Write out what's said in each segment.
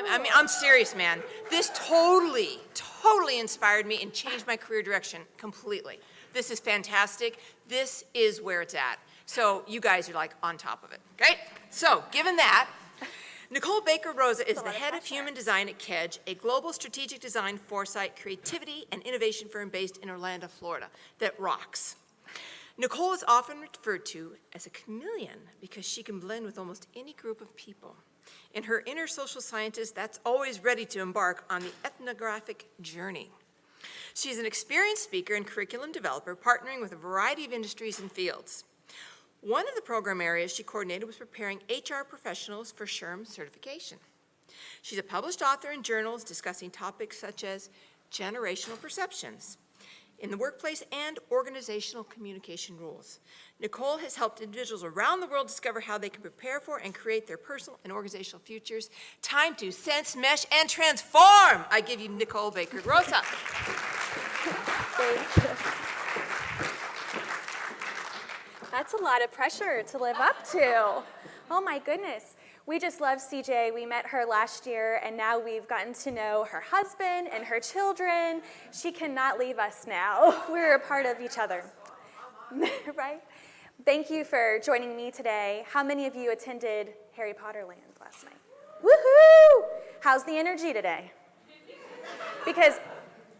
I'm serious, man. This totally inspired me and changed my career direction completely. This is fantastic. This is where it's at. So you guys are like on top of it, great? So given that, Nicole Baker-Rosa is the head of human design at Kedge, a global strategic design, foresight, creativity, and innovation firm based in Orlando, Florida, that rocks. Nicole is often referred to as a chameleon because she can blend with almost any group of people. In her inner social scientist that's always ready to embark on the ethnographic journey. She's an experienced speaker and curriculum developer, partnering with a variety of industries and fields. One of the program areas she coordinated was preparing HR professionals for SHRM certification. She's a published author in journals discussing topics such as generational perceptions in the workplace and organizational communication rules. Nicole has helped individuals around the world discover how they can prepare for and create their personal and organizational futures. Time to sense, mesh, and transform. I give you Nicole Baker-Rosa. Thank you. That's a lot of pressure to live up to. Oh my goodness. We just love CJ. We met her last year, and now we've gotten to know her husband and her children. She cannot leave us now. We're a part of each other, right? Thank you for joining me today. How many of you attended Harry Potter Land last night? Woohoo! How's the energy today? Because,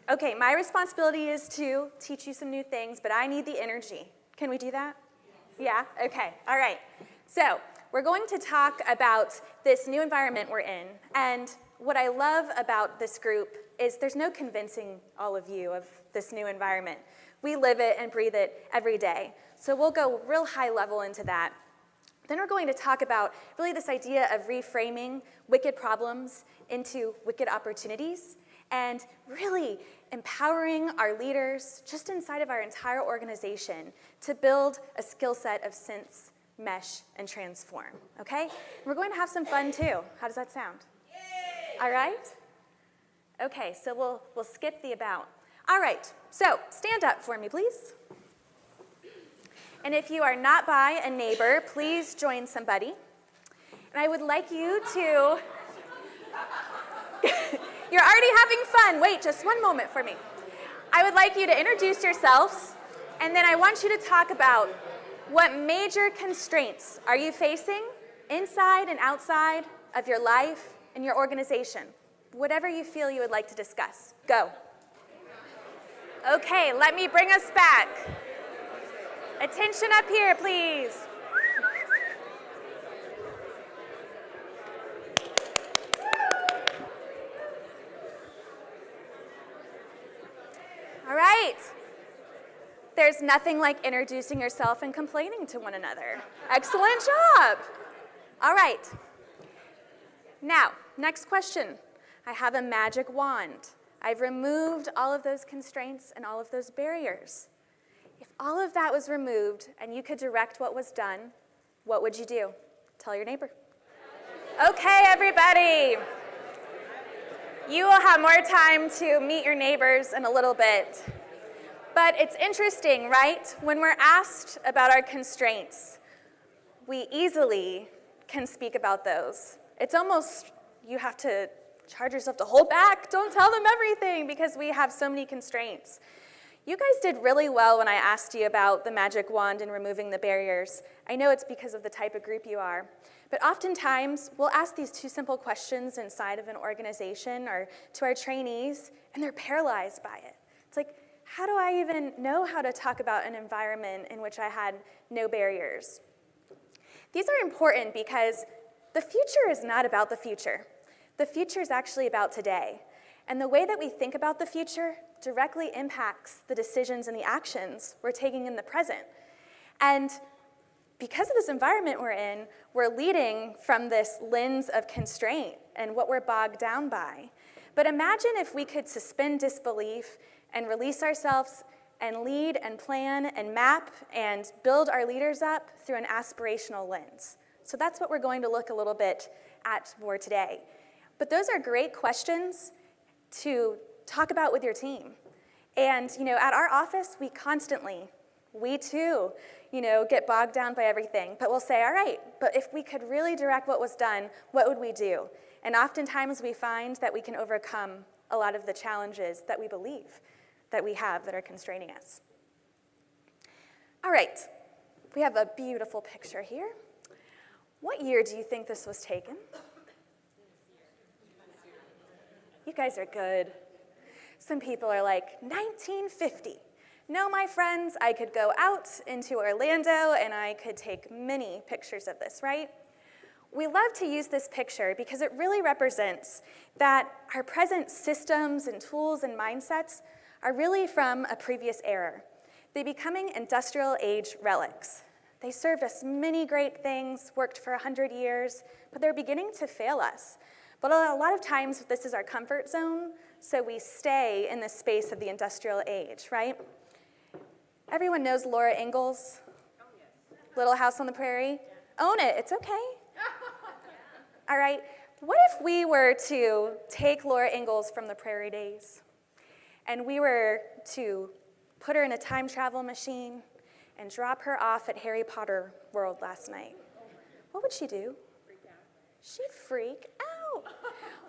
okay, my responsibility is to teach you some new things, but I need the energy. Can we do that? Yeah? Okay. All right. So we're going to talk about this new environment we're in. And what I love about this group is there's no convincing all of you of this new environment. We live it and breathe it every day. So we'll go real high level into that. Then we're going to talk about really this idea of reframing wicked problems into wicked opportunities and really empowering our leaders just inside of our entire organization to build a skill set of sense, mesh, and transform, okay? We're going to have some fun too. How does that sound? Yay! All right? Okay, so we'll skip the about. All right, so stand up for me, please. And if you are not by a neighbor, please join somebody. And I would like you to, you're already having fun. Wait, just one moment for me. I would like you to introduce yourselves, and then I want you to talk about what major constraints are you facing inside and outside of your life and your organization? Whatever you feel you would like to discuss. Go. Okay, let me bring us back. Attention up here, please. All right. There's nothing like introducing yourself and complaining to one another. Excellent job. All right. Now, next question. I have a magic wand. I've removed all of those constraints and all of those barriers. If all of that was removed and you could direct what was done, what would you do? Tell your neighbor. Okay, everybody. You will have more time to meet your neighbors in a little bit. But it's interesting, right? When we're asked about our constraints, we easily can speak about those. It's almost, you have to charge yourself to hold back. Don't tell them everything because we have so many constraints. You guys did really well when I asked you about the magic wand and removing the barriers. I know it's because of the type of group you are. But oftentimes, we'll ask these two simple questions inside of an organization or to our trainees, and they're paralyzed by it. It's like, how do I even know how to talk about an environment in which I had no barriers? These are important because the future is not about the future. The future is actually about today. And the way that we think about the future directly impacts the decisions and the actions we're taking in the present. And because of this environment we're in, we're leading from this lens of constraint and what we're bogged down by. But imagine if we could suspend disbelief and release ourselves and lead and plan and map and build our leaders up through an aspirational lens. So that's what we're going to look a little bit at more today. But those are great questions to talk about with your team. And, at our office, we too, get bogged down by everything. But we'll say, all right, but if we could really direct what was done, what would we do? And oftentimes we find that we can overcome a lot of the challenges that we believe that we have that are constraining us. All right, we have a beautiful picture here. What year do you think this was taken? You guys are good. Some people are like, 1950. No, my friends, I could go out into Orlando and I could take many pictures of this, right? We love to use this picture because it really represents that our present systems and tools and mindsets are really from a previous era. They're becoming industrial age relics. They served us many great things, worked for 100 years, but they're beginning to fail us. But a lot of times this is our comfort zone, so we stay in the space of the industrial age, right? Everyone knows Laura Ingalls, Little House on the Prairie. Own it, it's okay. All right, what if we were to take Laura Ingalls from the prairie days and we were to put her in a time travel machine and drop her off at Harry Potter World last night? What would she do? She'd freak out.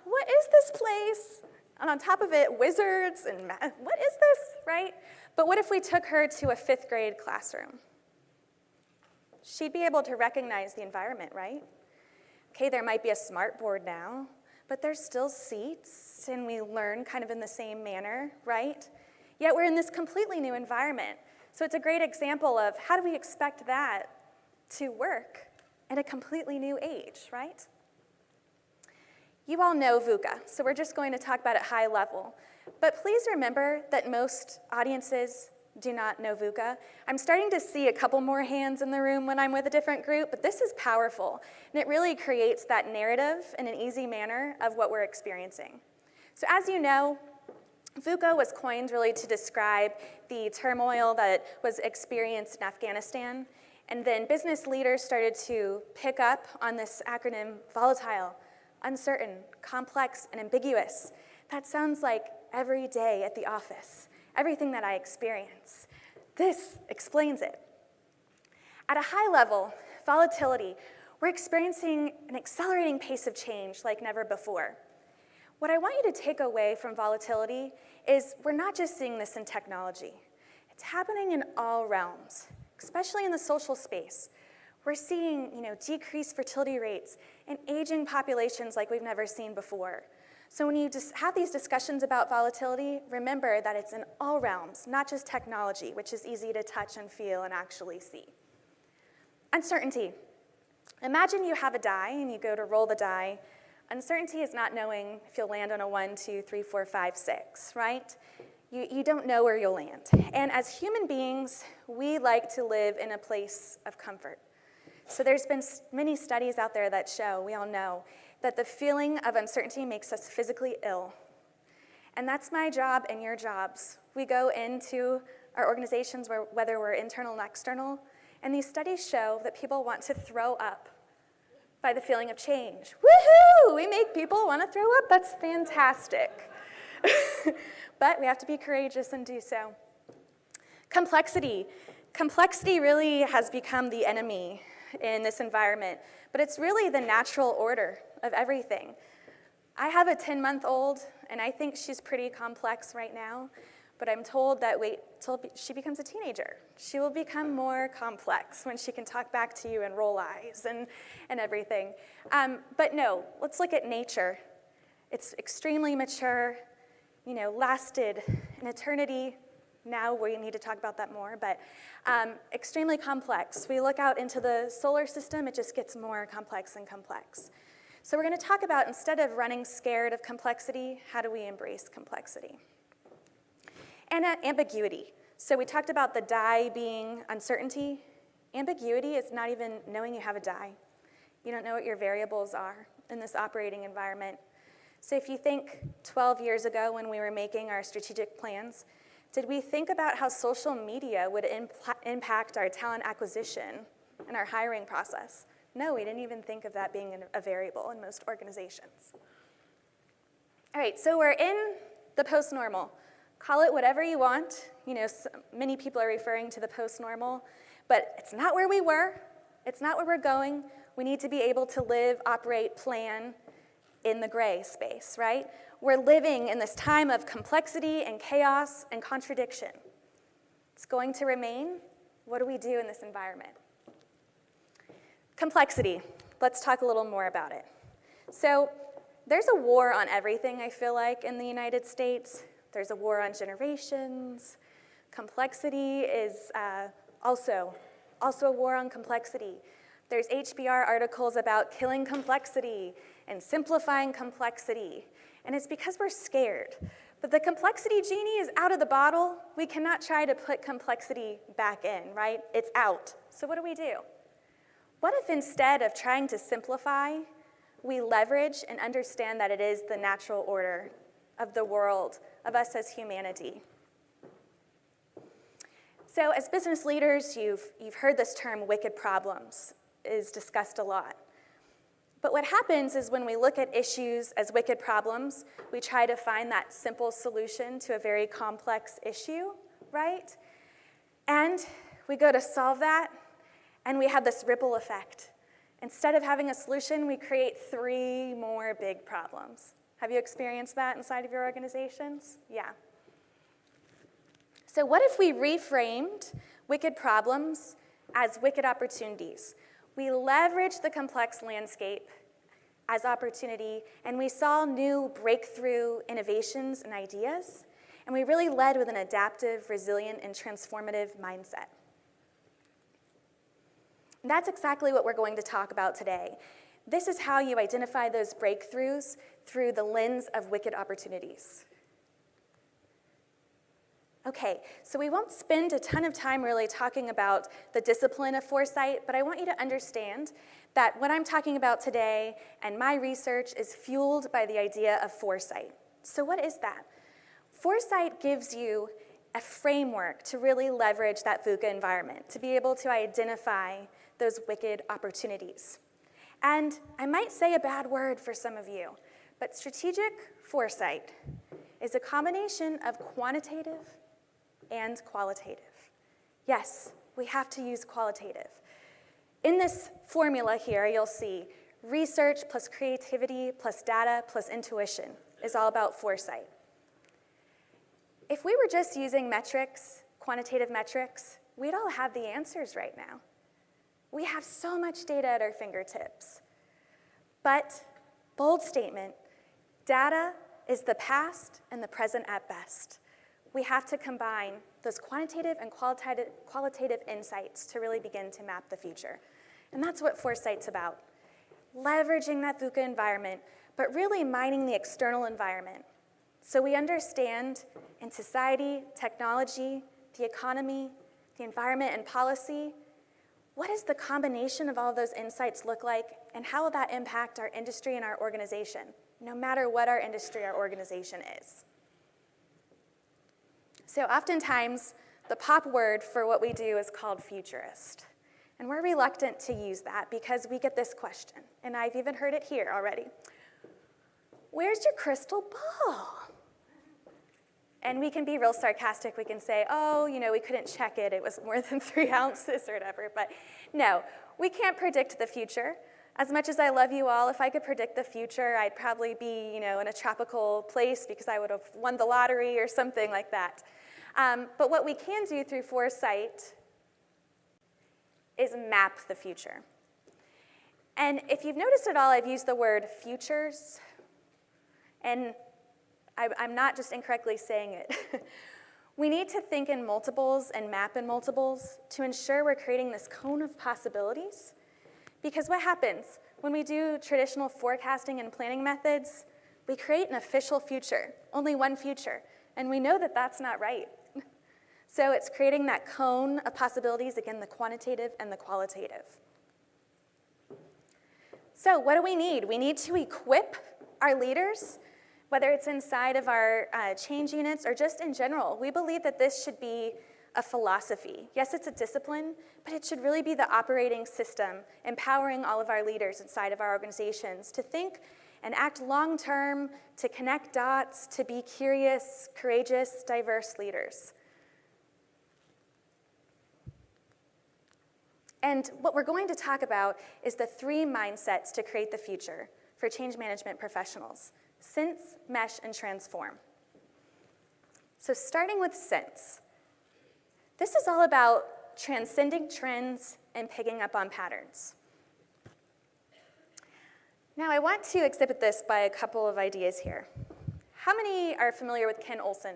What is this place? And on top of it, wizards and math. What is this, right? But what if we took her to a 5th grade classroom? She'd be able to recognize the environment, right? Okay, there might be a smart board now, but there's still seats, and we learn kind of in the same manner, right? Yet we're in this completely new environment. So it's a great example of how do we expect that to work at a completely new age, right? You all know VUCA, so we're just going to talk about it high level. But please remember that most audiences do not know VUCA. I'm starting to see a couple more hands in the room when I'm with a different group, but this is powerful, and it really creates that narrative in an easy manner of what we're experiencing. So as you know, VUCA was coined really to describe the turmoil that was experienced in Afghanistan, and then business leaders started to pick up on this acronym, volatile, uncertain, complex, and ambiguous. That sounds like every day at the office, everything that I experience. This explains it. At a high level, volatility, we're experiencing an accelerating pace of change like never before. What I want you to take away from volatility is we're not just seeing this in technology. It's happening in all realms, especially in the social space. We're seeing, decreased fertility rates and aging populations like we've never seen before. So when you just have these discussions about volatility, remember that it's in all realms, not just technology, which is easy to touch and feel and actually see. Uncertainty. Imagine you have a die and you go to roll the die. Uncertainty is not knowing if you'll land on a 1, 2, 3, 4, 5, 6, right? You don't know where you'll land. And as human beings, we like to live in a place of comfort. So there's been many studies out there that show, we all know, that the feeling of uncertainty makes us physically ill. And that's my job and your jobs. We go into our organizations, whether we're internal and external, and these studies show that people want to throw up by the feeling of change. Woohoo! We make people want to throw up. That's fantastic. But we have to be courageous and do so. Complexity. Complexity really has become the enemy in this environment, but it's really the natural order of everything. I have a 10-month-old, and I think she's pretty complex right now, but I'm told that wait till she becomes a teenager. She will become more complex when she can talk back to you and roll eyes and everything. But no, let's look at nature. It's extremely mature, lasted an eternity. Now we need to talk about that more, but extremely complex. We look out into the solar system, it just gets more complex and complex. So we're going to talk about, instead of running scared of complexity, how do we embrace complexity? And ambiguity. So we talked about the die being uncertainty. Ambiguity is not even knowing you have a die. You don't know what your variables are in this operating environment. So if you think 12 years ago when we were making our strategic plans, did we think about how social media would impact our talent acquisition and our hiring process? No, we didn't even think of that being a variable in most organizations. All right, so we're in the post-normal. Call it whatever you want. Many people are referring to the post-normal, but it's not where we were. It's not where we're going. We need to be able to live, operate, plan in the gray space, right? We're living in this time of complexity and chaos and contradiction. It's going to remain. What do we do in this environment? Complexity. Let's talk a little more about it. So there's a war on everything, I feel like, in the United States. There's a war on generations. Complexity is also a war on complexity. There's HBR articles about killing complexity and simplifying complexity. And it's because we're scared. But the complexity genie is out of the bottle. We cannot try to put complexity back in, right? It's out. So what do? What if instead of trying to simplify, we leverage and understand that it is the natural order of the world, of us as humanity? So as business leaders, you've heard this term wicked problems is discussed a lot. But what happens is when we look at issues as wicked problems, we try to find that simple solution to a very complex issue, right? And we go to solve that, and we have this ripple effect. Instead of having a solution, we create 3 more big problems. Have you experienced that inside of your organizations? Yeah. So what if we reframed wicked problems as wicked opportunities? We leveraged the complex landscape as opportunity, and we saw new breakthrough innovations and ideas, and we really led with an adaptive, resilient, and transformative mindset. And that's exactly what we're going to talk about today. This is how you identify those breakthroughs through the lens of wicked opportunities. Okay, so we won't spend a ton of time really talking about the discipline of foresight, but I want you to understand that what I'm talking about today and my research is fueled by the idea of foresight. So what is that? Foresight gives you a framework to really leverage that VUCA environment, to be able to identify those wicked opportunities. And I might say a bad word for some of you, but strategic foresight is a combination of quantitative and qualitative. Yes, we have to use qualitative. In this formula here, you'll see research plus creativity plus data plus intuition is all about foresight. If we were just using metrics, quantitative metrics, we'd all have the answers right now. We have so much data at our fingertips. But, bold statement, data is the past and the present at best. We have to combine those quantitative and qualitative insights to really begin to map the future. And that's what foresight's about. Leveraging that VUCA environment, but really mining the external environment. So we understand in society, technology, the economy, the environment, and policy, what does the combination of all those insights look like, and how will that impact our industry and our organization, no matter what our industry or organization is? So oftentimes, the pop word for what we do is called futurist. And we're reluctant to use that because we get this question, and I've even heard it here already. Where's your crystal ball? And we can be real sarcastic. We can say, oh, we couldn't check it. It was more than 3 ounces or whatever. But no, we can't predict the future. As much as I love you all, if I could predict the future, I'd probably be, in a tropical place because I would have won the lottery or something like that. But what we can do through foresight is map the future. And if you've noticed at all, I've used the word futures, and I'm not just incorrectly saying it. We need to think in multiples and map in multiples to ensure we're creating this cone of possibilities. Because what happens when we do traditional forecasting and planning methods, we create an official future, only one future, and we know that that's not right. So it's creating that cone of possibilities, again, the quantitative and the qualitative. So what do we need? We need to equip our leaders, whether it's inside of our change units or just in general. We believe that this should be a philosophy. Yes, it's a discipline, but it should really be the operating system, empowering all of our leaders inside of our organizations to think and act long-term, to connect dots, to be curious, courageous, diverse leaders. And what we're going to talk about is the 3 mindsets to create the future. for change management professionals: sense, mesh, and transform. So starting with sense. This is all about transcending trends and picking up on patterns. Now, I want to exhibit this by a couple of ideas here. How many are familiar with Ken Olsen?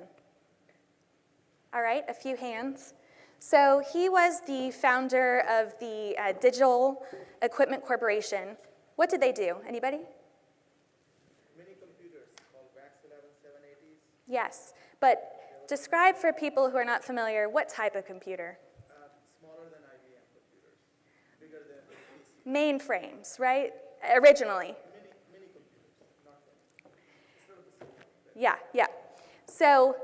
All right, a few hands. So he was the founder of the Digital Equipment Corporation. What did they do? Anybody? Mini computers called VAX 11780s. Yes, but describe for people who are not familiar, what type of computer? Smaller than IBM computers, bigger than PC. Mainframes, right? Originally. Mini computers, not sort of the same. Yeah. So,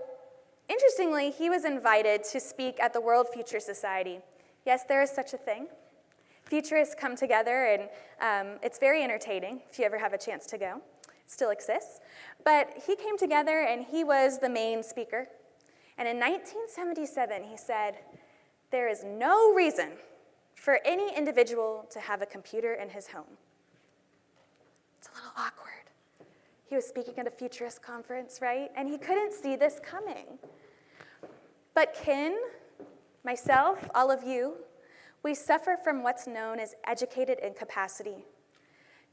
interestingly, he was invited to speak at the World Future Society. Yes, there is such a thing. Futurists come together, and it's very entertaining if you ever have a chance to go. It still exists. But he came together, and he was the main speaker. And in 1977, he said, "There is no reason for any individual to have a computer in his home." It's a little awkward. He was speaking at a futurist conference, right? And he couldn't see this coming. But Ken, myself, all of you, we suffer from what's known as educated incapacity,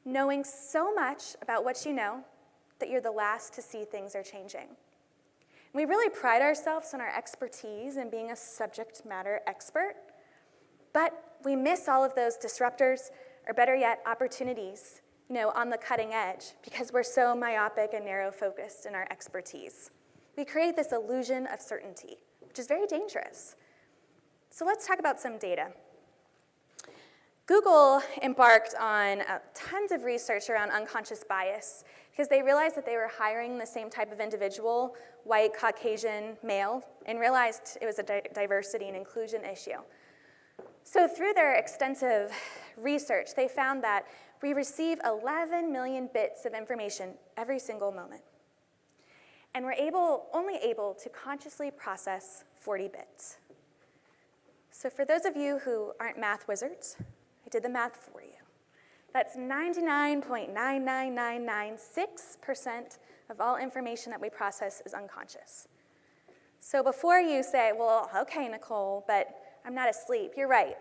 knowing so much about what you know that you're the last to see things are changing. We really pride ourselves on our expertise and being a subject matter expert, but we miss all of those disruptors, or better yet, opportunities, on the cutting edge, because we're so myopic and narrow-focused in our expertise. We create this illusion of certainty, which is very dangerous. So let's talk about some data. Google embarked on tons of research around unconscious bias because they realized that they were hiring the same type of individual, white, Caucasian, male, and realized it was a diversity and inclusion issue. So through their extensive research, they found that we receive 11 million bits of information every single moment. And we're only able to consciously process 40 bits. So for those of you who aren't math wizards, I did the math for you. That's 99.99996% of all information that we process is unconscious. So before you say, well, okay, Nicole, but I'm not asleep, you're right.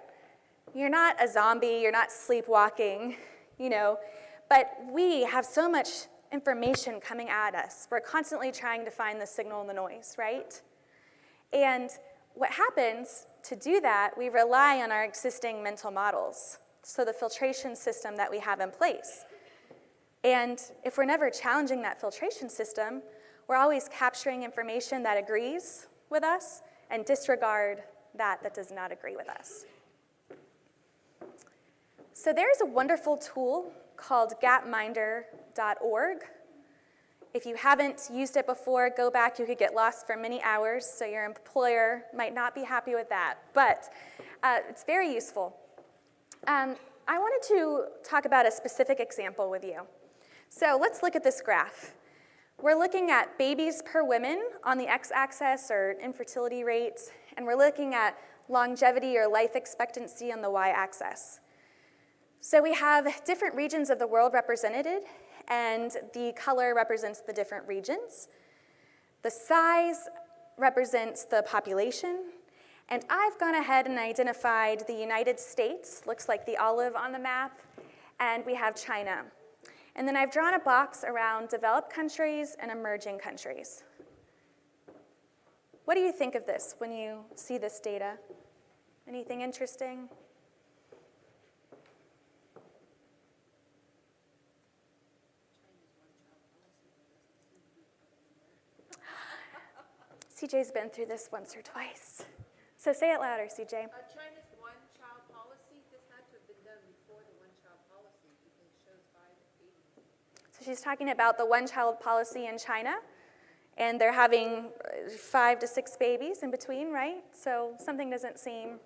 You're not a zombie, you're not sleepwalking, but we have so much information coming at us. We're constantly trying to find the signal in the noise, right? And what happens to do that, we rely on our existing mental models, so the filtration system that we have in place. And if we're never challenging that filtration system, we're always capturing information that agrees with us and disregard that does not agree with us. So there's a wonderful tool called gapminder.org. If you haven't used it before, go back. You could get lost for many hours, so your employer might not be happy with that. But it's very useful. I wanted to talk about a specific example with you. So let's look at this graph. We're looking at babies per woman on the x-axis, or infertility rates, and we're looking at longevity or life expectancy on the y-axis. So we have different regions of the world represented, and the color represents the different regions. The size represents the population, and I've gone ahead and identified the United States, looks like the olive on the map, and we have China. And then I've drawn a box around developed countries and emerging countries. What do you think of this when you see this data? Anything interesting? CJ's been through this once or twice. So say it louder, CJ. China's one-child policy, this had to have been done before the one-child policy because it shows 5 babies. So she's talking about the one-child policy in China, and they're having 5 to 6 babies in between, right? So something doesn't seem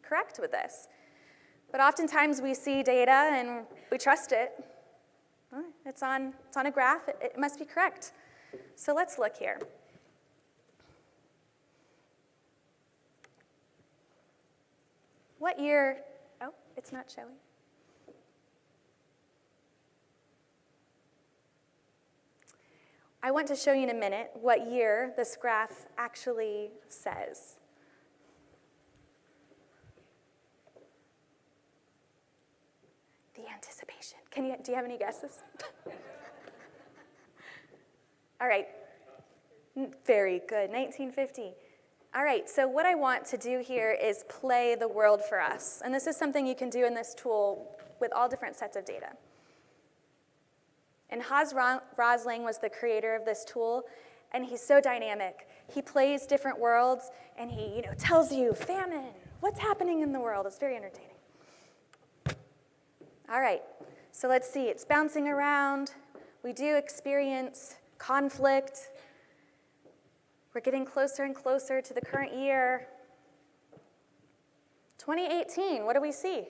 correct with this. But oftentimes we see data and we trust it. Well, it's on a graph, it must be correct. So let's look here. What year, oh, it's not showing. I want to show you in a minute what year this graph actually says. The anticipation. Do you have any guesses? All right. Very good. 1950. All right, so what I want to do here is play the world for us. And this is something you can do in this tool with all different sets of data. And Hans Rosling was the creator of this tool, and he's so dynamic. He plays different worlds, and he tells you, famine, what's happening in the world. It's very entertaining. All right, so let's see. It's bouncing around. We do experience conflict. We're getting closer and closer to the current year. 2018, what do we see?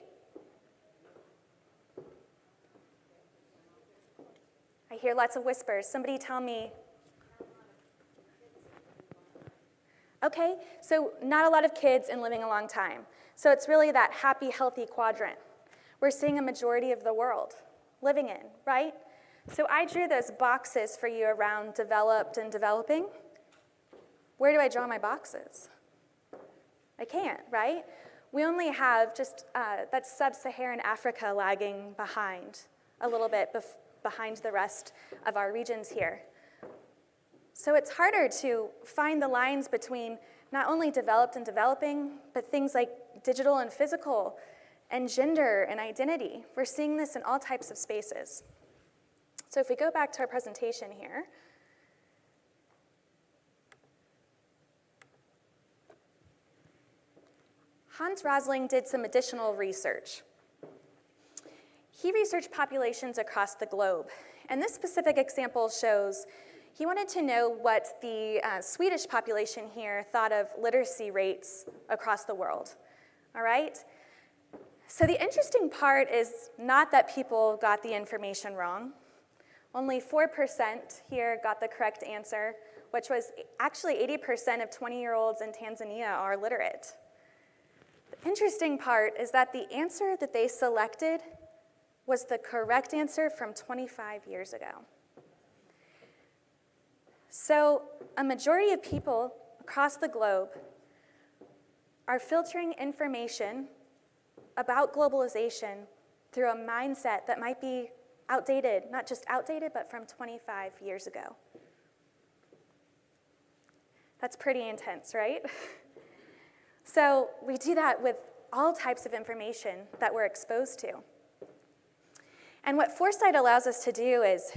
I hear lots of whispers. Somebody tell me. Okay, so not a lot of kids and living a long time. So it's really that happy, healthy quadrant. We're seeing a majority of the world living in, right? So I drew those boxes for you around developed and developing. Where do I draw my boxes? I can't, right? We only have just, that's sub-Saharan Africa lagging behind, a little bit behind the rest of our regions here. So it's harder to find the lines between not only developed and developing, but things like digital and physical, and gender and identity. We're seeing this in all types of spaces. So if we go back to our presentation here, Hans Rosling did some additional research. He researched populations across the globe, and this specific example shows he wanted to know what the Swedish population here thought of literacy rates across the world, all right? So the interesting part is not that people got the information wrong. Only 4% here got the correct answer, which was actually 80% of 20-year-olds in Tanzania are literate. The interesting part is that the answer that they selected was the correct answer from 25 years ago. So a majority of people across the globe are filtering information about globalization through a mindset that might be outdated, not just outdated, but from 25 years ago. That's pretty intense, right? So we do that with all types of information that we're exposed to. And what foresight allows us to do is,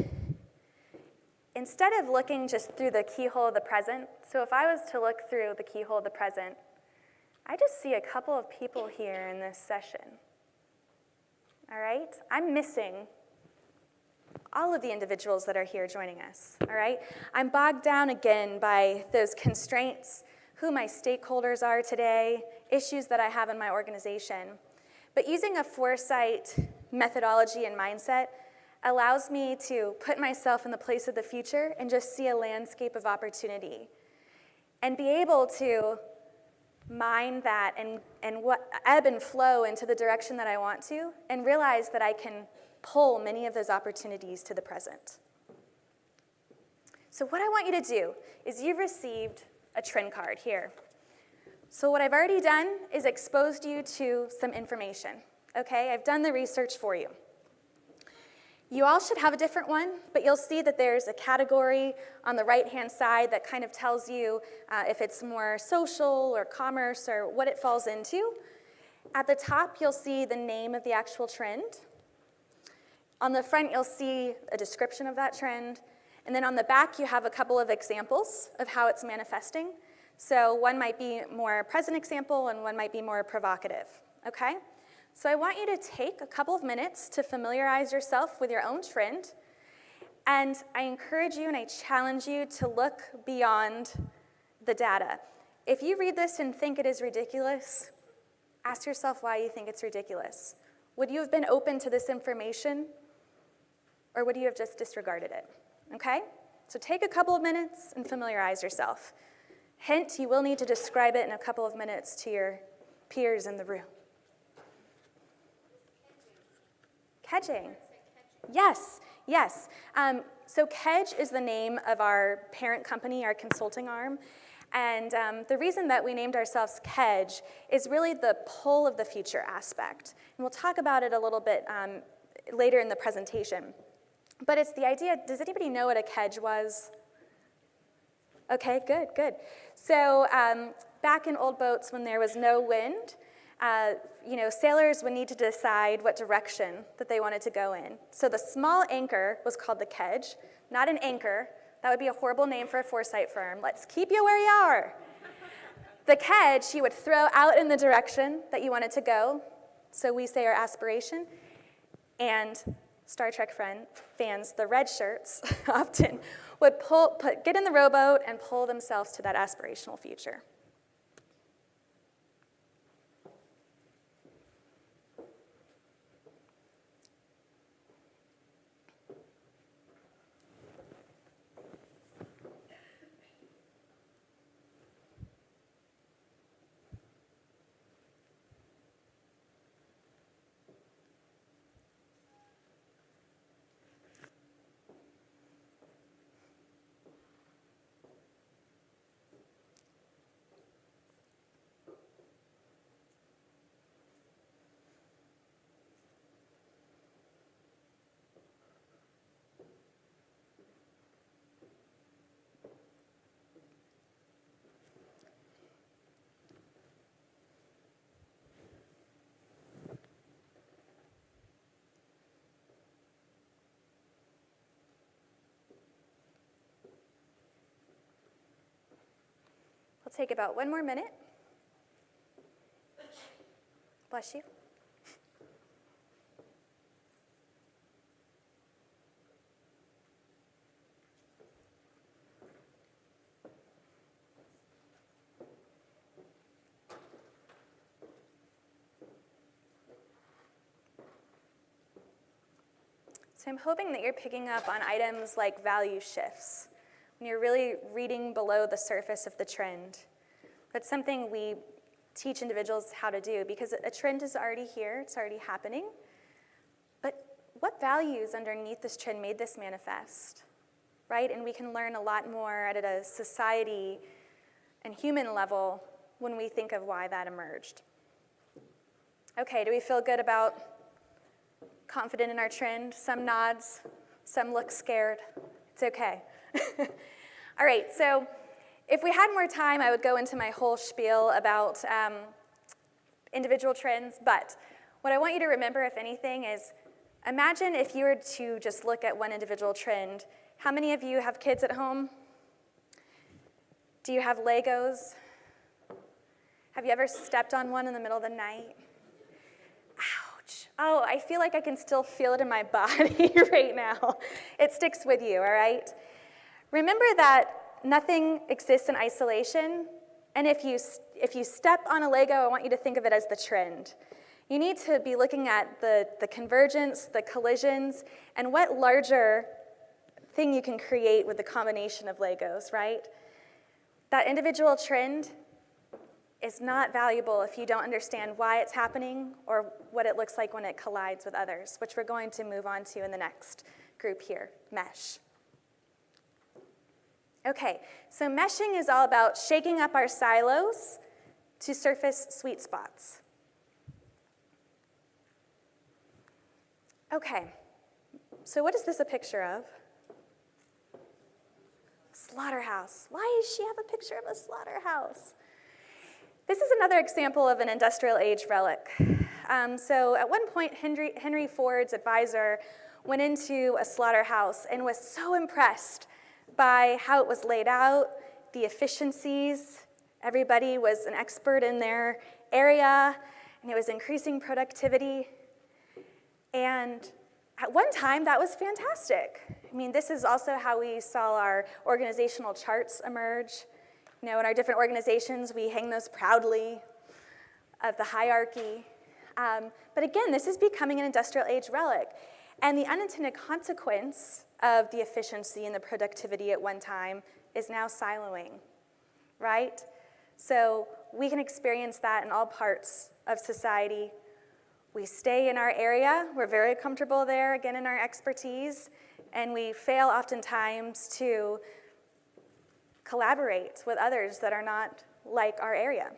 instead of looking just through the keyhole of the present, so if I was to look through the keyhole of the present, I just see a couple of people here in this session. All right? I'm missing all of the individuals that are here joining us. All right? I'm bogged down again by those constraints, who my stakeholders are today, issues that I have in my organization. But using a foresight methodology and mindset allows me to put myself in the place of the future and just see a landscape of opportunity and be able to mine that and what ebb and flow into the direction that I want to, and realize that I can pull many of those opportunities to the present. So what I want you to do is you've received a trend card here. So what I've already done is exposed you to some information, okay? I've done the research for you. You all should have a different one, but you'll see that there's a category on the right-hand side that kind of tells you if it's more social or commerce or what it falls into. At the top, you'll see the name of the actual trend. On the front, you'll see a description of that trend. And then on the back, you have a couple of examples of how it's manifesting. So one might be more present example, and one might be more provocative, okay? So I want you to take a couple of minutes to familiarize yourself with your own trend. And I encourage you and I challenge you to look beyond the data. If you read this and think it is ridiculous, ask yourself why you think it's ridiculous. Would you have been open to this information, or would you have just disregarded it? Okay? So take a couple of minutes and familiarize yourself. Hint, you will need to describe it in a couple of minutes to your peers in the room. Catching. Yes, yes. So Kedge is the name of our parent company, our consulting arm. And the reason that we named ourselves Kedge is really the pull of the future aspect. And we'll talk about it a little bit later in the presentation. But it's the idea, does anybody know what a kedge was? Okay, good, good. So back in old boats when there was no wind, sailors would need to decide what direction that they wanted to go in. So the small anchor was called the kedge, not an anchor. That would be a horrible name for a foresight firm. Let's keep you where you are. The kedge you would throw out in the direction that you wanted to go. So we say our aspiration. And Star Trek fans, the red shirts, often would get in the rowboat and pull themselves to that aspirational future. We'll take about one more minute. Bless you. So I'm hoping that you're picking up on items like value shifts, when you're really reading below the surface of the trend. That's something we teach individuals how to do because a trend is already here, it's already happening. But what values underneath this trend made this manifest, right? And we can learn a lot more at a society and human level when we think of why that emerged. Okay, do we feel good about confident in our trend? Some nods, some look scared. It's okay. All right, so if we had more time, I would go into my whole spiel about individual trends, but what I want you to remember, if anything, is imagine if you were to just look at one individual trend. How many of you have kids at home? Do you have Legos? Have you ever stepped on one in the middle of the night? Ouch. Oh, I feel like I can still feel it in my body right now. It sticks with you, all right? Remember that nothing exists in isolation, and if you step on a Lego, I want you to think of it as the trend. You need to be looking at the convergence, the collisions, and what larger thing you can create with the combination of Legos, right? That individual trend is not valuable if you don't understand why it's happening or what it looks like when it collides with others, which we're going to move on to in the next group here, mesh. Okay, so meshing is all about shaking up our silos to surface sweet spots. Okay, so what is this a picture of? Slaughterhouse. Why does she have a picture of a slaughterhouse? This is another example of an industrial age relic. So at one point, Henry Ford's advisor went into a slaughterhouse and was so impressed by how it was laid out, the efficiencies. Everybody was an expert in their area, and it was increasing productivity. And at one time, that was fantastic. I mean, this is also how we saw our organizational charts emerge. You know, in our different organizations, we hang those proudly of the hierarchy. But again, this is becoming an industrial age relic. And the unintended consequence of the efficiency and the productivity at one time is now siloing, right? So we can experience that in all parts of society We stay in our area, we're very comfortable there, again in our expertise, and we fail oftentimes to collaborate with others that are not like our area.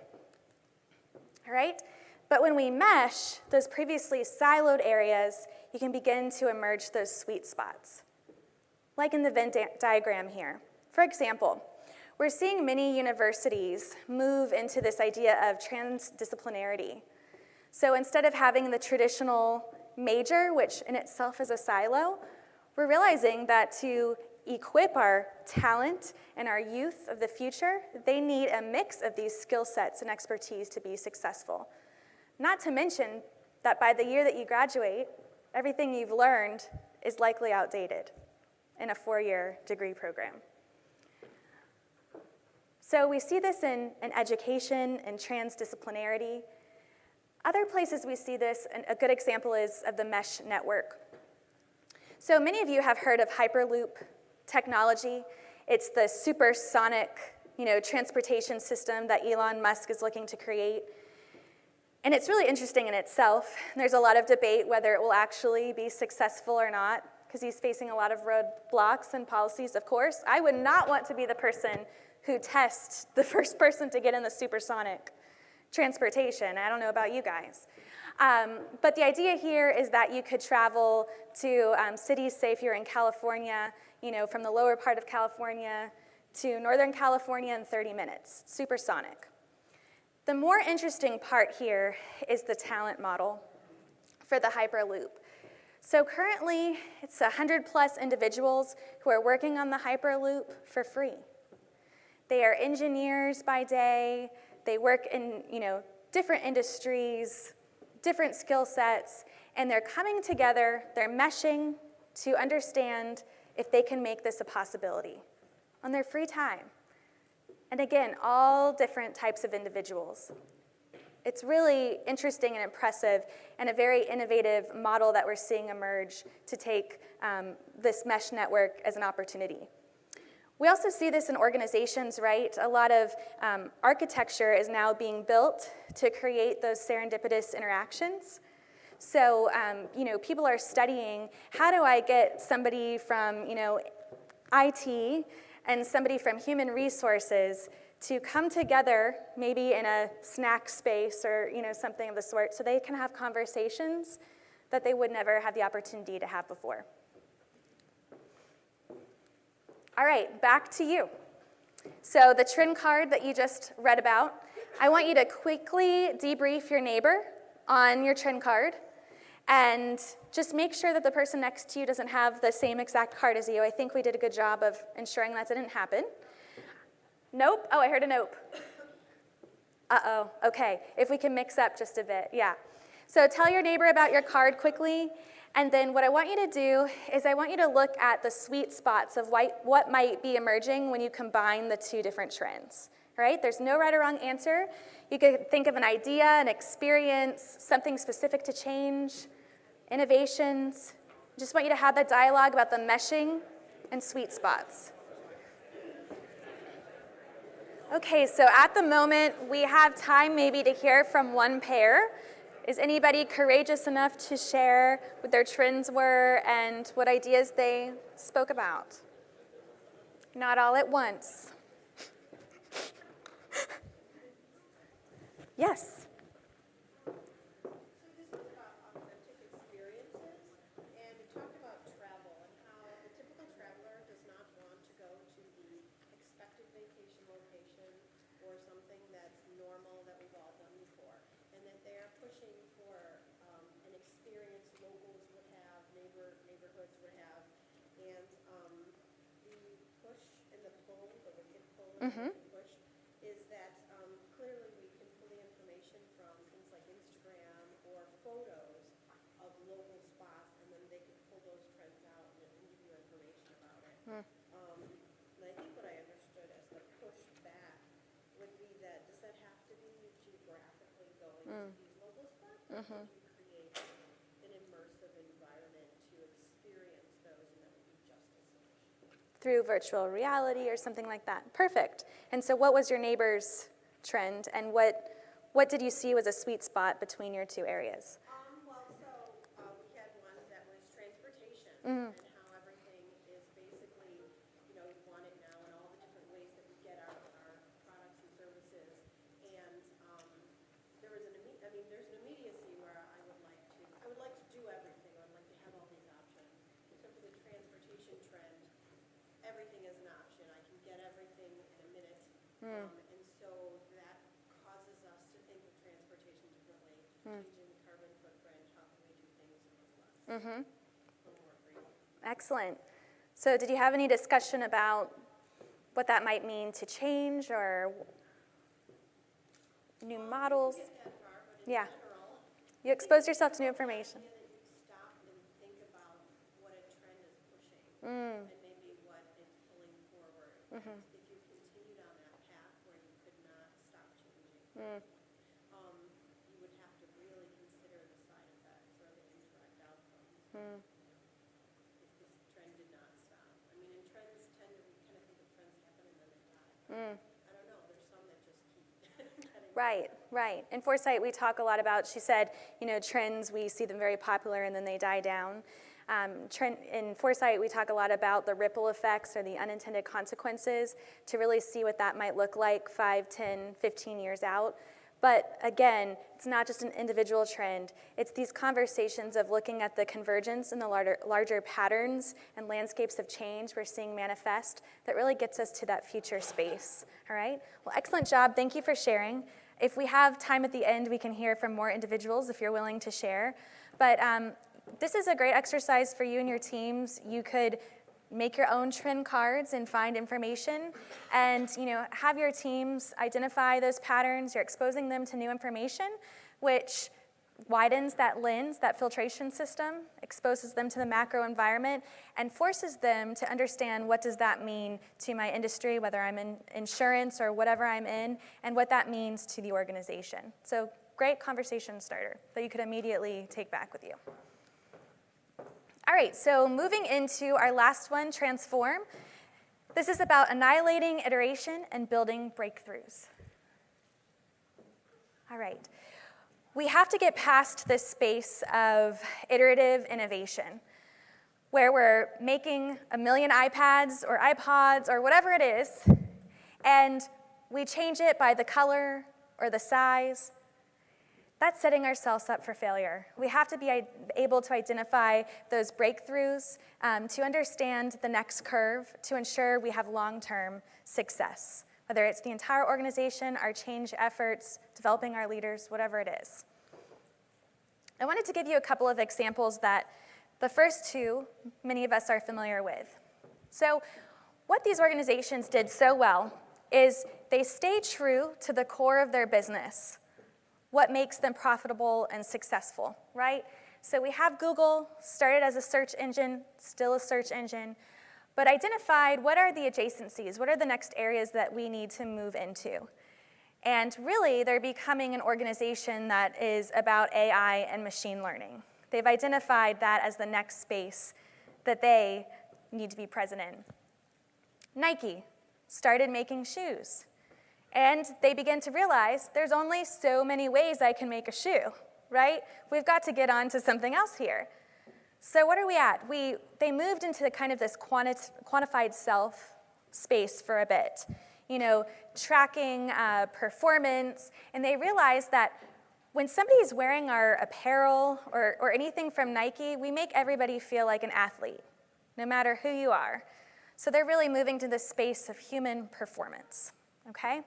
All right? But when we mesh those previously siloed areas, you can begin to emerge those sweet spots, like in the Venn diagram here. For example, we're seeing many universities move into this idea of transdisciplinarity. So instead of having the traditional major, which in itself is a silo, we're realizing that to equip our talent and our youth of the future, they need a mix of these skill sets and expertise to be successful. Not to mention that by the year that you graduate, everything you've learned is likely outdated in a 4-year degree program. So we see this in education and transdisciplinarity. Other places we see this, and a good example is of the mesh network. So many of you have heard of Hyperloop technology. It's the supersonic, transportation system that Elon Musk is looking to create. And it's really interesting in itself. There's a lot of debate whether it will actually be successful or not, because he's facing a lot of roadblocks and policies, of course. I would not want to be the person who tests the first person to get in the supersonic transportation. I don't know about you guys. But the idea here is that you could travel to cities, say if you're in California, from the lower part of California to Northern California in 30 minutes, supersonic. The more interesting part here is the talent model for the Hyperloop. So currently, it's 100+ individuals who are working on the Hyperloop for free. They are engineers by day. They work in, different industries, different skill sets, and they're coming together, they're meshing to understand if they can make this a possibility on their free time. And again, all different types of individuals. It's really interesting and impressive and a very innovative model that we're seeing emerge to take this mesh network as an opportunity. We also see this in organizations, right? A lot of architecture is now being built to create those serendipitous interactions. So, people are studying, how do I get somebody from, IT and somebody from human resources to come together, maybe in a snack space or, something of the sort, so they can have conversations that they would never have the opportunity to have before. All right, back to you. So the trend card that you just read about, I want you to quickly debrief your neighbor on your trend card and just make sure that the person next to you doesn't have the same exact card as you. I think we did a good job of ensuring that didn't happen. Nope? Oh, I heard a nope. Uh-oh, okay. If we can mix up just a bit, yeah. So tell your neighbor about your card quickly. And then what I want you to do is I want you to look at the sweet spots of what might be emerging when you combine the two different trends, right? There's no right or wrong answer. You could think of an idea, an experience, something specific to change, innovations. I just want you to have that dialogue about the meshing and sweet spots. Okay, so at the moment, we have time maybe to hear from one pair. Is anybody courageous enough to share what their trends were and what ideas they spoke about? Not all at once. Yes? So this was about authentic experiences, and it talked about travel and how the typical traveler does not want to go to the expected vacation location or something that's normal that we've all done before, and that they are pushing for an experience locals would have, neighborhoods would have, and the push and the pull, the wicked pull and the wicked push, is that clearly we can pull the information from things like Instagram or photos of local spots, and then they can pull those trends out and give you information about it. And I think what I understood as the push back would be that, does that have to be geographically going to these local spots? Or can you create an immersive environment to experience those, and that would be just as much? Through virtual reality or something like that. Perfect. And so what was your neighbor's trend, and what did you see was a sweet spot between your two areas? Well, and how everything is basically, you know, you want it now and all the different ways that we get our products and services. And there was there's an immediacy where I would like to do everything. I would like to have all these options. So for the transportation trend, everything is an option. I can get everything in a minute. And so that causes us to think of transportation differently, changing the carbon footprint, how can we do things a little less, a little more green. Excellent. So did you have any discussion about what that might mean to change or new models? Get that far, but in Yeah. general, You exposed yourself to new information. idea that you stop and think about what a trend is pushing and maybe what it's pulling forward. And if you continued on that path where you could not stop changing, you would have to really consider the side effects or the indirect outcomes. If this trend did not stop. I mean, and trends tend to, we kind of think of trends happen and then they die. I don't know, there's some that just keep getting. Right, right. In Foresight, we talk a lot about, she said, you know, trends, we see them very popular and then they die down. In Foresight, we talk a lot about the ripple effects or the unintended consequences to really see what that might look like 5, 10, 15 years out. But again, it's not just an individual trend. It's these conversations of looking at the convergence and the larger patterns and landscapes of change we're seeing manifest that really gets us to that future space, all right? Well, excellent job. Thank you for sharing. If we have time at the end, we can hear from more individuals if you're willing to share. But this is a great exercise for you and your teams. You could make your own trend cards and find information and, you know, have your teams identify those patterns. You're exposing them to new information, which widens that lens, that filtration system, exposes them to the macro environment, and forces them to understand what does that mean to my industry, whether I'm in insurance or whatever I'm in, and what that means to the organization. So great conversation starter that you could immediately take back with you. All right, so moving into our last one, transform. This is about annihilating iteration and building breakthroughs. All right. We have to get past this space of iterative innovation, where we're making a million iPads or iPods or whatever it is, and we change it by the color or the size. That's setting ourselves up for failure. We have to be able to identify those breakthroughs, to understand the next curve, to ensure we have long-term success, whether it's the entire organization, our change efforts, developing our leaders, whatever it is. I wanted to give you a couple of examples that the first two, many of us are familiar with. So what these organizations did so well is they stayed true to the core of their business, what makes them profitable and successful, right? So we have Google, started as a search engine, still a search engine, but identified what are the adjacencies, what are the next areas that we need to move into. And really, they're becoming an organization that is about AI and machine learning. They've identified that as the next space that they need to be present in. Nike started making shoes. And they begin to realize there's only so many ways I can make a shoe, right? We've got to get on to something else here. So what are we at? They moved into kind of this quantified self space for a bit, you know, tracking performance, and they realized that when somebody's wearing our apparel or anything from Nike, we make everybody feel like an athlete, no matter who you are. So they're really moving to this space of human performance, okay?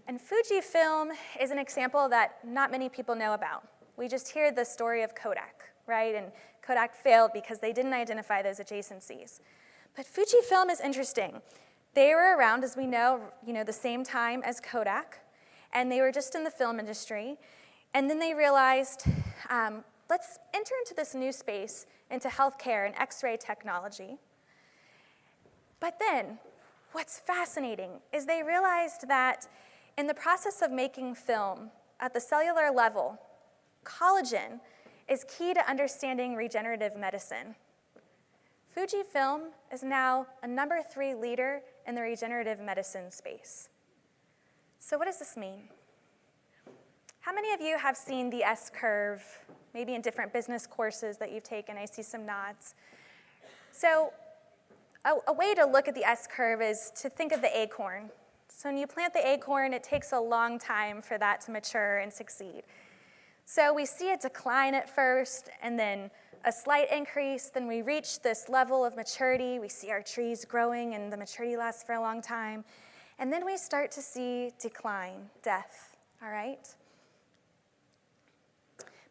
And Fujifilm is an example that not many people know about. We just hear the story of Kodak, right? And Kodak failed because they didn't identify those adjacencies. But Fujifilm is interesting. They were around, as we know, the same time as Kodak, and they were just in the film industry. And then they realized, let's enter into this new space, into healthcare and X-ray technology. But then, what's fascinating is they realized that in the process of making film at the cellular level, collagen is key to understanding regenerative medicine. Fujifilm is now a #3 leader in the regenerative medicine space. So what does this mean? How many of you have seen the S-curve, maybe in different business courses that you've taken? I see some nods. So a way to look at the S-curve is to think of the acorn. So when you plant the acorn, it takes a long time for that to mature and succeed. So we see a decline at first, and then a slight increase, then we reach this level of maturity. We see our trees growing, and the maturity lasts for a long time. And then we start to see decline, death, all right?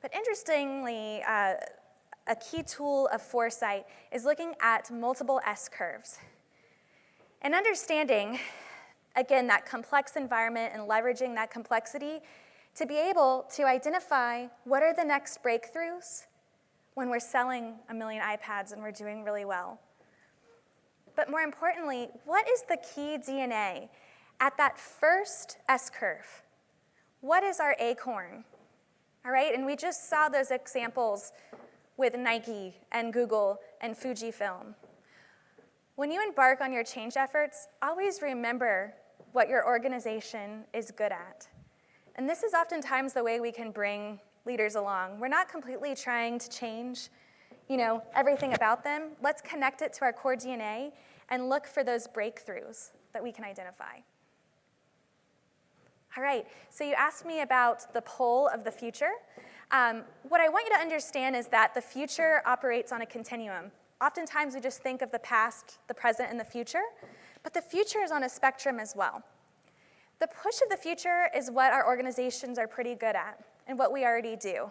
But interestingly, a key tool of foresight is looking at multiple S-curves and understanding, again, that complex environment and leveraging that complexity to be able to identify what are the next breakthroughs when we're selling 1 million iPads and we're doing really well. But more importantly, what is the key DNA at that first S-curve? What is our acorn? All right, and we just saw those examples with Nike and Google and Fujifilm. When you embark on your change efforts, always remember what your organization is good at. And this is oftentimes the way we can bring leaders along. We're not completely trying to change, everything about them. Let's connect it to our core DNA and look for those breakthroughs that we can identify. All right, so you asked me about the pole of the future. What I want you to understand is that the future operates on a continuum. Oftentimes we just think of the past, the present, and the future, but the future is on a spectrum as well. The push of the future is what our organizations are pretty good at and what we already do.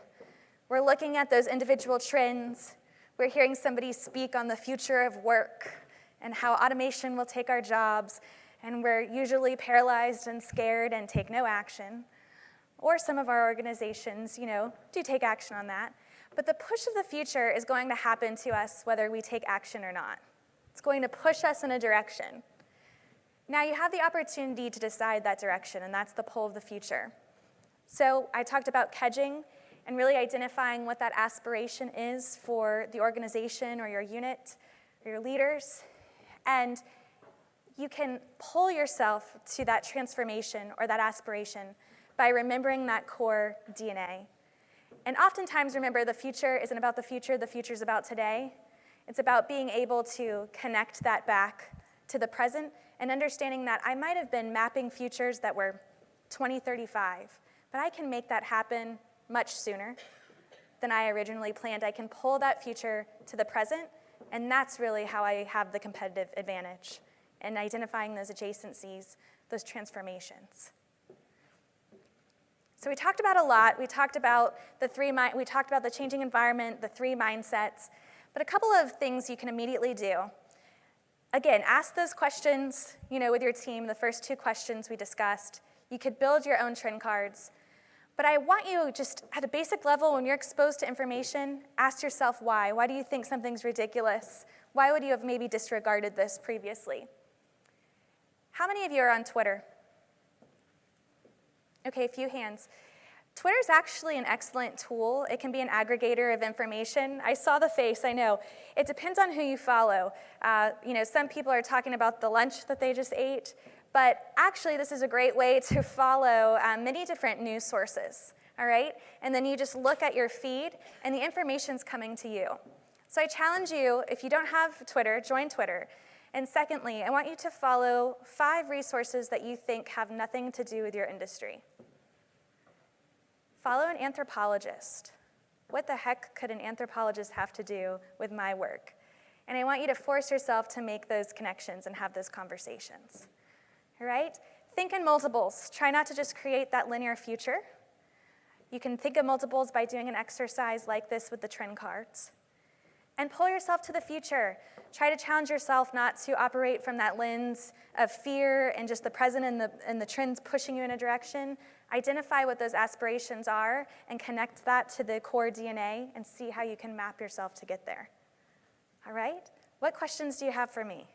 We're looking at those individual trends. We're hearing somebody speak on the future of work and how automation will take our jobs, and we're usually paralyzed and scared and take no action. Or some of our organizations, do take action on that. But the push of the future is going to happen to us whether we take action or not. It's going to push us in a direction. Now you have the opportunity to decide that direction, and that's the pull of the future. So I talked about kedging and really identifying what that aspiration is for the organization or your unit or your leaders. And you can pull yourself to that transformation or that aspiration by remembering that core DNA. And oftentimes, remember, the future isn't about the future's about today. It's about being able to connect that back to the present and understanding that I might have been mapping futures that were 2035, but I can make that happen much sooner than I originally planned. I can pull that future to the present, and that's really how I have the competitive advantage in identifying those adjacencies, those transformations. So we talked about a lot. We talked about the changing environment, the 3 mindsets, but a couple of things you can immediately do. Again, ask those questions, with your team, the first 2 questions we discussed. You could build your own trend cards. But I want you just at a basic level, when you're exposed to information, ask yourself why. Why do you think something's ridiculous? Why would you have maybe disregarded this previously? How many of you are on Twitter? Okay, a few hands. Twitter's actually an excellent tool. It can be an aggregator of information. I saw the face, I know. It depends on who you follow. Some people are talking about the lunch that they just ate, but actually this is a great way to follow many different news sources, all right? And then you just look at your feed, and the information's coming to you. So I challenge you, if you don't have Twitter, join Twitter. And secondly, I want you to follow 5 resources that you think have nothing to do with your industry. Follow an anthropologist. What the heck could an anthropologist have to do with my work? And I want you to force yourself to make those connections and have those conversations. All right? Think in multiples. Try not to just create that linear future. You can think of multiples by doing an exercise like this with the trend cards. And pull yourself to the future. Try to challenge yourself not to operate from that lens of fear and just the present and the trends pushing you in a direction. Identify what those aspirations are and connect that to the core DNA and see how you can map yourself to get there. All right? What questions do you have for me?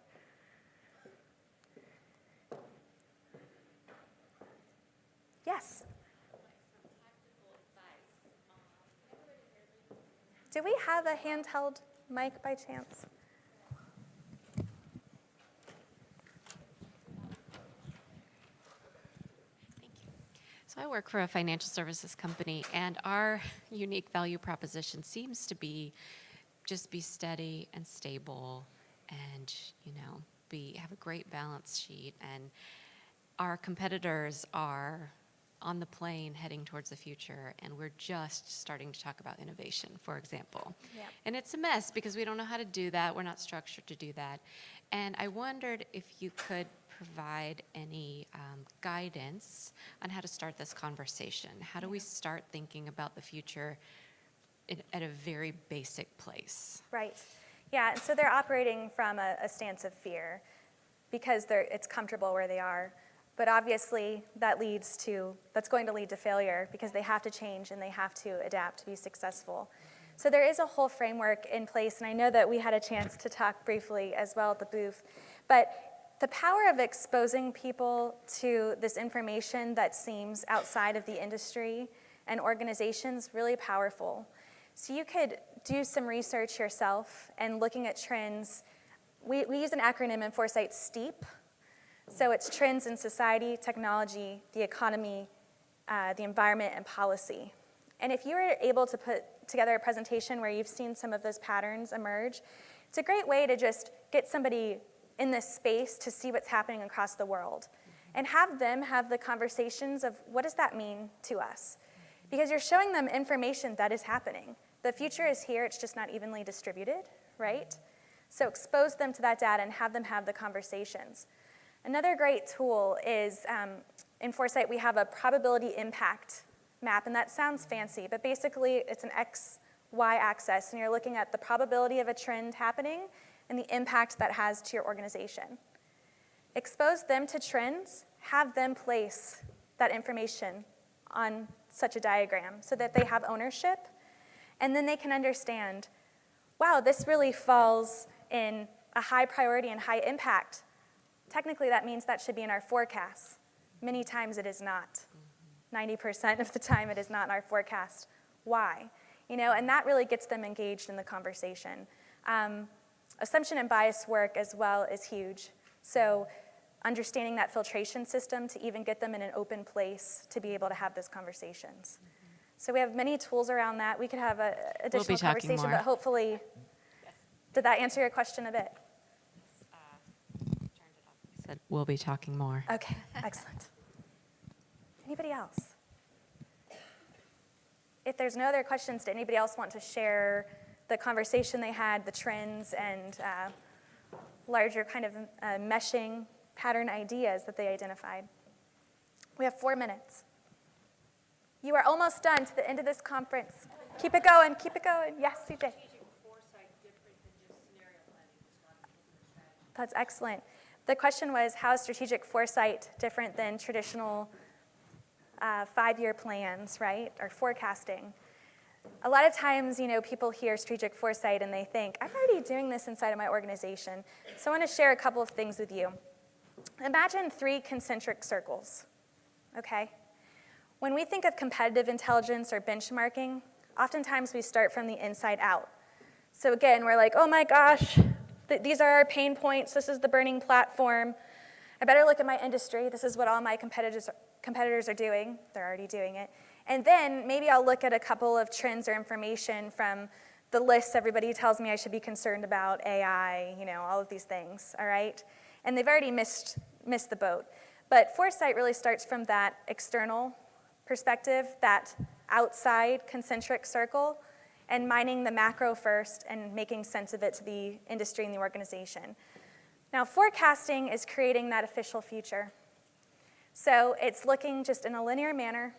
Yes? Do we have a handheld mic by chance? So I work for a financial services company, and our unique value proposition seems to be just be steady and stable and, have a great balance sheet. And our competitors are on the plane heading towards the future, and we're just starting to talk about innovation, for example. Yep. And it's a mess because we don't know how to do that. We're not structured to do that. And I wondered if you could provide any guidance on how to start this conversation. How do we start thinking about the future at a very basic place? Right. Yeah, and so they're operating from a stance of fear because it's comfortable where they are. But obviously, that's going to lead to failure because they have to change and they have to adapt to be successful. So there is a whole framework in place, and I know that we had a chance to talk briefly as well at the booth. But the power of exposing people to this information that seems outside of the industry and organizations really powerful. So you could do some research yourself and looking at trends. We use an acronym in Foresight, STEEP. So it's trends in society, technology, the economy, the environment, and policy. And if you were able to put together a presentation where you've seen some of those patterns emerge, it's a great way to just get somebody in this space to see what's happening across the world and have them have the conversations of what does that mean to us? Because you're showing them information that is happening. The future is here, it's just not evenly distributed, right? So expose them to that data and have them have the conversations. Another great tool is, in Foresight, we have a probability impact map, and that sounds fancy, but basically it's an X, Y axis, and you're looking at the probability of a trend happening and the impact that has to your organization. Expose them to trends, have them place that information on such a diagram so that they have ownership, and then they can understand, wow, this really falls in a high priority and high impact. Technically, that means that should be in our forecasts. Many times it is not. 90% of the time it is not in our forecast. Why? And that really gets them engaged in the conversation. Assumption and bias work as well is huge. So understanding that filtration system to even get them in an open place to be able to have those conversations. So we have many tools around that. We could have an additional conversation, but hopefully, did that answer your question a bit? Said we'll be talking more. Okay, excellent. Anybody else? If there's no other questions, did anybody else want to share the conversation they had, the trends, and larger kind of meshing pattern ideas that they identified? We have 4 minutes. You are almost done to the end of this conference. Keep it going, keep it going. Yes, CJ. That's excellent. The question was, how is strategic foresight different than traditional 5-year plans, right, or forecasting? A lot of times, people hear strategic foresight and they think, I'm already doing this inside of my organization. So I want to share a couple of things with you. Imagine 3 concentric circles, okay? When we think of competitive intelligence or benchmarking, oftentimes we start from the inside out. So again, we're like, oh my gosh, these are our pain points. This is the burning platform. I better look at my industry. This is what all my competitors are doing. They're already doing it. And then maybe I'll look at a couple of trends or information from the lists everybody tells me I should be concerned about, AI, all of these things, all right? And they've already missed the boat. But foresight really starts from that external perspective, that outside concentric circle, and mining the macro first and making sense of it to the industry and the organization. Now, forecasting is creating that official future. So it's looking just in a linear manner.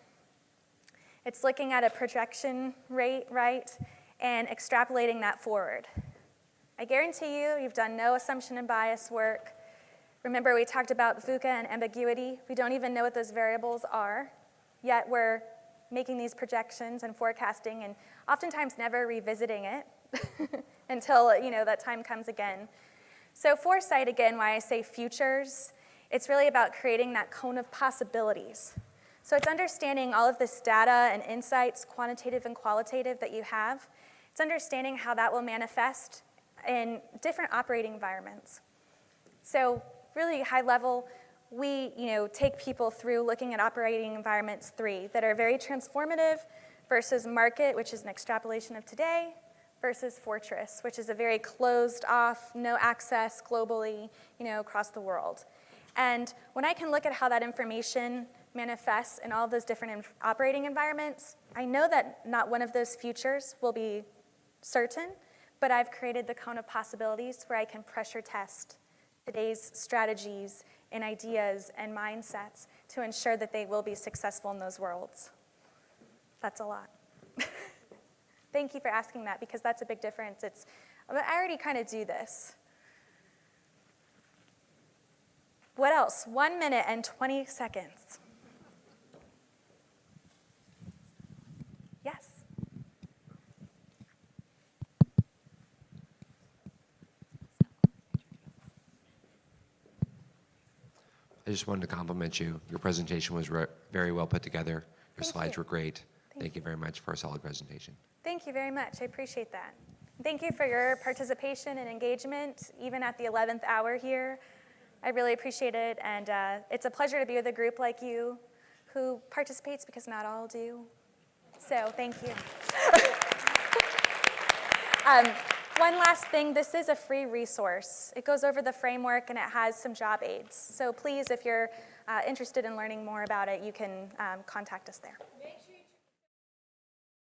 It's looking at a projection rate, right, and extrapolating that forward. I guarantee you've done no assumption and bias work. Remember, we talked about VUCA and ambiguity. We don't even know what those variables are, yet we're making these projections and forecasting and oftentimes never revisiting it until that time comes again. So foresight, again, why I say futures, it's really about creating that cone of possibilities. So it's understanding all of this data and insights, quantitative and qualitative, that you have. It's understanding how that will manifest in different operating environments. So really high level, we take people through looking at operating environments 3 that are very transformative versus market, which is an extrapolation of today, versus fortress, which is a very closed off, no access globally, across the world. And when I can look at how that information manifests in all of those different operating environments, I know that not one of those futures will be certain, but I've created the cone of possibilities where I can pressure test today's strategies and ideas and mindsets to ensure that they will be successful in those worlds. That's a lot. Thank you for asking that, because that's a big difference. I already kind of do this. What else? 1 minute and 20 seconds. Yes. I just wanted to compliment you. Your presentation was very well put together. Your Thank slides you. were great. Thank Thank you very much for a solid presentation. Thank you very much. I appreciate that. Thank you for your participation and engagement, even at the 11th hour here. I really appreciate it, and it's a pleasure to be with a group like you who participates, because not all do. So thank you. One last thing, this is a free resource. It goes over the framework and it has some job aids. So please, if you're interested in learning more about it, you can contact us there. Make sure